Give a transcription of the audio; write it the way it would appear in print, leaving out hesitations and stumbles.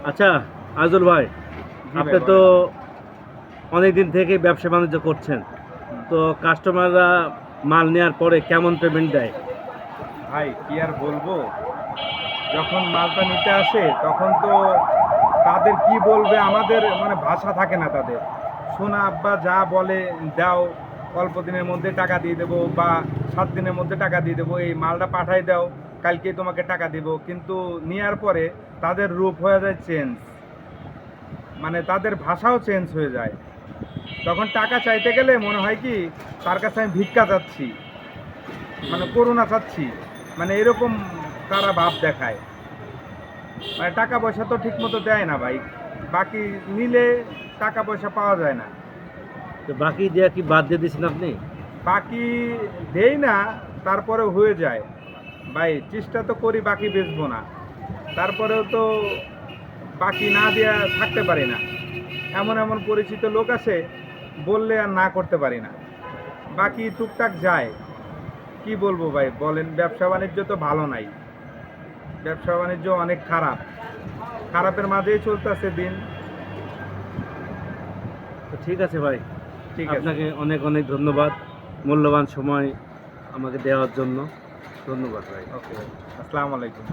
আচ্ছা আজল ভাই, জি ভাই আপনি তো বলেন। অনেক দিন থেকে ব্যবসা বাণিজ্য করছেন, তো কাস্টমাররা মাল নেওয়ার পরে কেমন পেমেন্ট দেয়? ভাই কি আর বলবো, যখন মালটা নিতে আসে তখন তো তাদের কি বলবে, আমাদের মানে ভাষা থাকে না তাদের। শোনা আব্বা যা বলে দাও, অল্প দিনের মধ্যে টাকা দিয়ে দেবো বা 7 দিনের মধ্যে টাকা দিয়ে দেবো, এই মালটা পাঠাই দাও, কালকে তোমাকে টাকা দিব। কিন্তু নেওয়ার পরে তাদের রূপ হয়ে যায় চেঞ্জ, মানে তাদের ভাষাও চেঞ্জ হয়ে যায়। তখন টাকা চাইতে গেলে মনে হয় কি তার কাছে আমি ভিক্ষা চাচ্ছি, মানে করুণা চাচ্ছি, মানে এরকম তারা ভাব দেখায়। মানে টাকা পয়সা তো ঠিক মতো দেয় না ভাই, বাকি নিলে টাকা পয়সা পাওয়া যায় না। তো বাকি দেওয়া কি বাদ দিয়ে দিয়েছেন আপনি? বাকি দেই না, তারপরেও হয়ে যায় ভাই। চেষ্টা তো করি বাকি বেচবো না, তারপরেও তো বাকি না দেওয়া থাকতে পারি না। এমন এমন পরিচিত লোক আছে, বললে আর না করতে পারি না। বাকি টুকটাক যায়। কি বলবো ভাই বলেন, ব্যবসা বাণিজ্য তো ভালো নাই, ব্যবসা বাণিজ্য অনেক খারাপ, খারাপের মাঝেই চলতেছে দিন। তো ঠিক আছে ভাই, ঠিক আছে। আপনাকে অনেক অনেক ধন্যবাদ মূল্যবান সময় আমাকে দেওয়ার জন্য। ধন্যবাদ ভাই। ওকে, আসসালামু আলাইকুম।